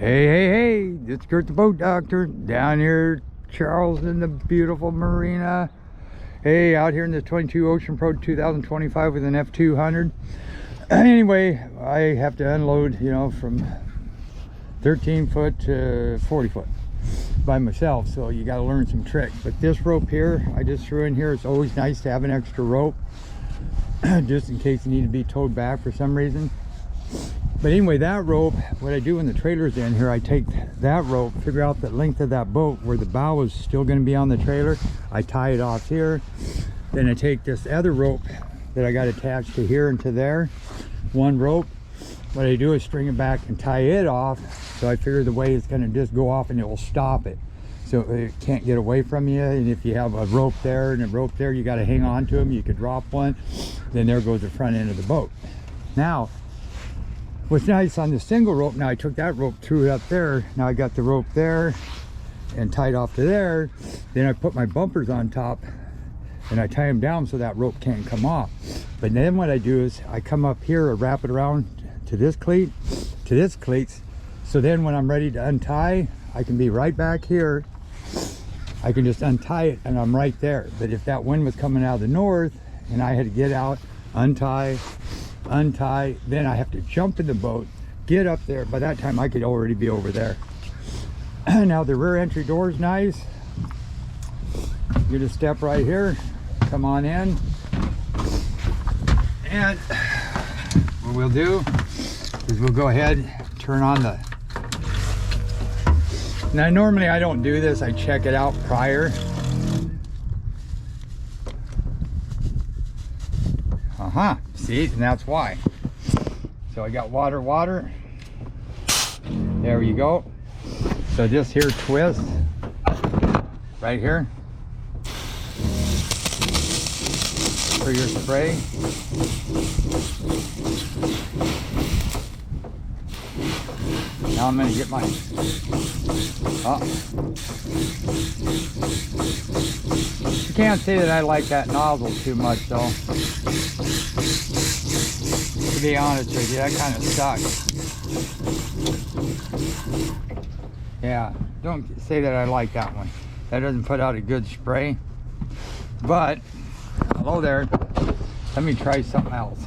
Hey, it's Kurt the Boat Doctor down here, Charles, in the beautiful Marina. Hey, out here in the 22 Ocean Pro 2025 with an F200. Anyway, I have to unload, from 13 foot to 40 foot by myself, so you got to learn some tricks. But this rope here, I just threw in here. It's always nice to have an extra rope just in case you need to be towed back for some reason. But anyway, that rope, what I do when the trailer's in here, I take that rope, figure out the length of that boat where the bow is still going to be on the trailer. I tie it off here. Then I take this other rope that I got attached to here and to there, one rope. What I do is string it back and tie it off. So I figure the way it's going to just go off and it will stop it. So it can't get away from you. And if you have a rope there and a rope there, you got to hang on to them. You could drop one. Then there goes the front end of the boat. Now, what's nice on the single rope, now I took that rope, threw it up there. Now I got the rope there and tied off to there. Then I put my bumpers on top and I tie them down so that rope can't come off. But then what I do is I come up here or wrap it around to this cleat, to this cleats. So then when I'm ready to untie, I can be right back here. I can just untie it and I'm right there. But if that wind was coming out of the north and I had to get out, untie, then I have to jump in the boat, get up there. By that time I could already be over there. Now the rear entry door is nice. You just step right here, come on in, and what we'll do is we'll go ahead, turn on the, now normally I don't do this, I check it out prior. See, and that's why. So I got water. There you go. So this here twist right here for your spray. Now I'm going to get my you can't say that I like that nozzle too much though. To be honest with you, that kind of sucks. Yeah, don't say that I like that one. That doesn't put out a good spray. But, hello there. Let me try something else.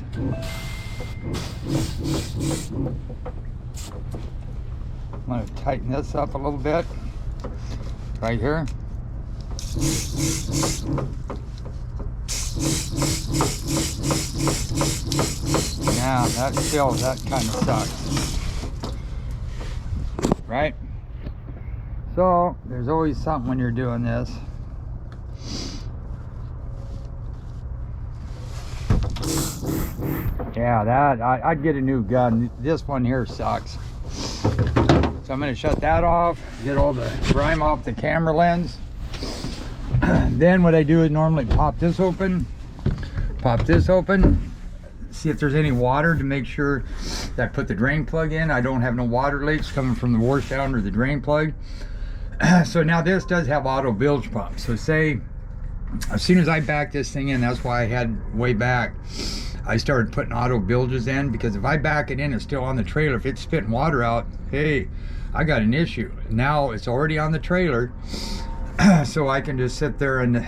I'm going to tighten this up a little bit. Right here. Yeah, that kind of sucks, right? So there's always something when you're doing this. Yeah, I'd get a new gun. This one here sucks. So I'm going to shut that off, get all the grime off the camera lens. Then what I do is normally pop this open, see if there's any water to make sure that I put the drain plug in. I don't have no water leaks coming from the washdown or the drain plug. So now this does have auto bilge pump. So say, as soon as I back this thing in, that's why I had way back, I started putting auto bilges in, because if I back it in, it's still on the trailer. If it's spitting water out, hey, I got an issue. Now it's already on the trailer. So I can just sit there and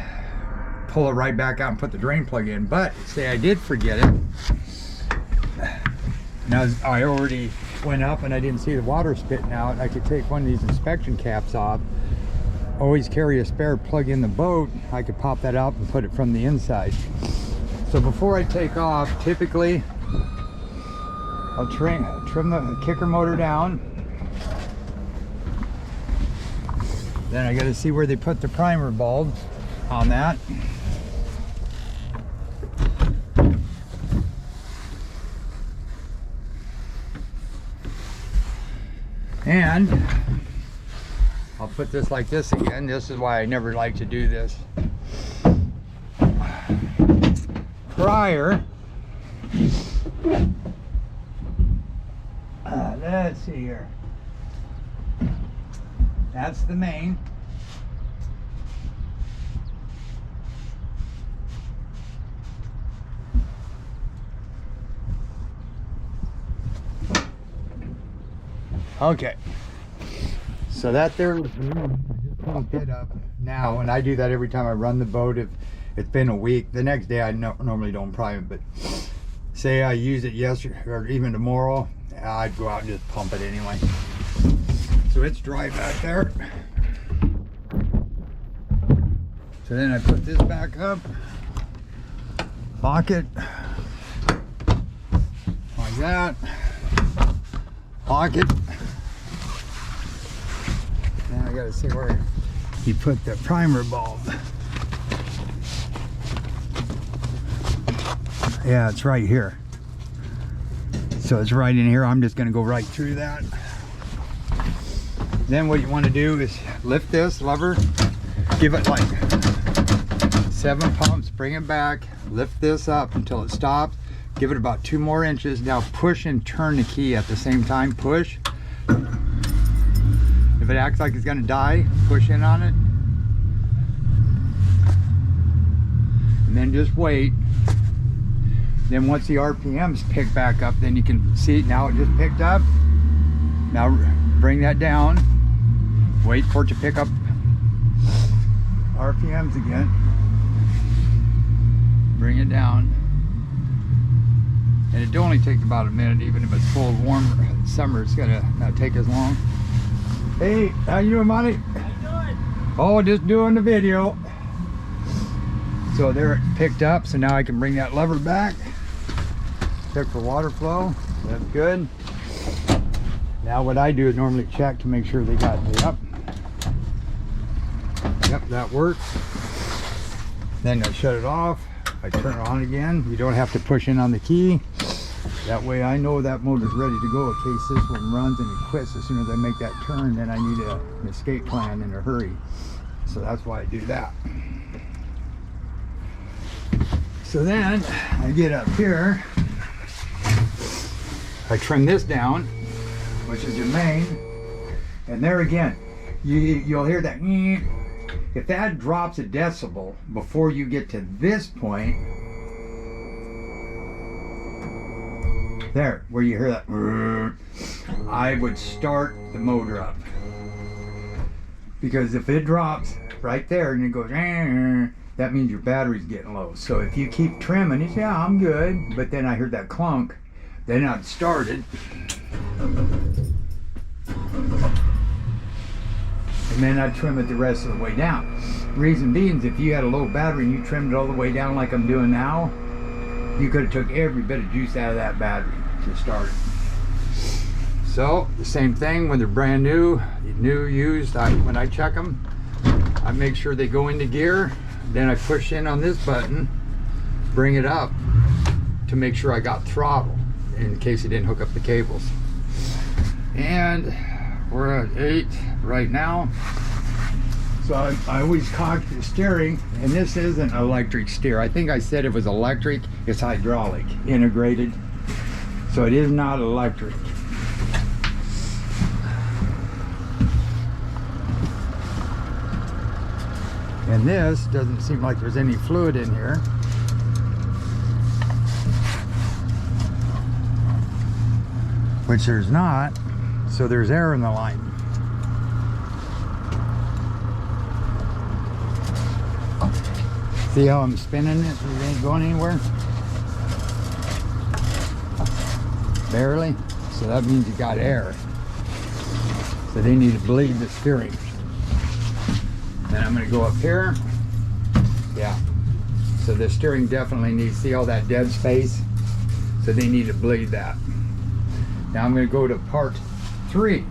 pull it right back out and put the drain plug in. But say I did forget it. Now I already went up and I didn't see the water spitting out. I could take one of these inspection caps off. Always carry a spare plug in the boat. I could pop that out and put it from the inside. So before I take off, typically I'll trim the kicker motor down. Then I got to see where they put the primer bulb on that. And I'll put this like this again. This is why I never like to do this. Prior, let's see here. That's the main. Okay, So that there, I just pump it up now, and I do that every time I run the boat. If it's been a week, the next day I normally don't prime it, but say I use it yesterday or even tomorrow, I'd go out and just pump it anyway. So it's dry back there. So then I put this back up, lock it like that, lock it. Now I gotta see where you put the primer bulb. Yeah, it's right here. So it's right in here. I'm just gonna go right through that. Then what you want to do is lift this lever, give it like 7 pumps, bring it back, lift this up until it stops, give it about 2 more inches. Now push and turn the key at the same time. Push. If it acts like it's gonna die, push in on it. And then just wait. Then once the RPMs pick back up, then you can see now it just picked up. Now bring that down. Wait for it to pick up RPMs again. Bring it down. And it only takes about a minute, even if it's full of warm summer, it's gonna not take as long. Hey, how you doing, Monty? How you doing? Oh, just doing the video. So there it picked up, so now I can bring that lever back. Check for water flow. That's good. Now what I do is normally check to make sure they got me up. Yep, that works. Then I shut it off. I turn it on again. You don't have to push in on the key. That way I know that motor's ready to go in case this one runs and it quits as soon as I make that turn. Then I need an escape plan in a hurry. So that's why I do that. So then I get up here. I trim this down, which is your main. And there again, you'll hear that. If that drops a decibel before you get to this point, there, where you hear that, I would start the motor up. Because if it drops right there and it goes, that means your battery's getting low. So if you keep trimming, you say, yeah, I'm good. But then I heard that clunk, then I'd start it. And then I'd trim it the rest of the way down. Reason being is if you had a low battery and you trimmed it all the way down like I'm doing now, you could have took every bit of juice out of that battery to start it. So the same thing when they're brand new, used, when I check them, I make sure they go into gear. Then I push in on this button, bring it up to make sure I got throttle in case it didn't hook up the cables. And we're at 8 right now. So I always cock the steering, and this isn't electric steer. I think I said it was electric. It's hydraulic, integrated. So it is not electric. And this doesn't seem like there's any fluid in here. Which there's not. So there's air in the line. See how I'm spinning it? It ain't going anywhere. Barely. So that means you got air. So they need to bleed the steering. Then I'm going to go up here. Yeah. So the steering definitely needs, see all that dead space? So they need to bleed that. Now I'm going to go to part 3.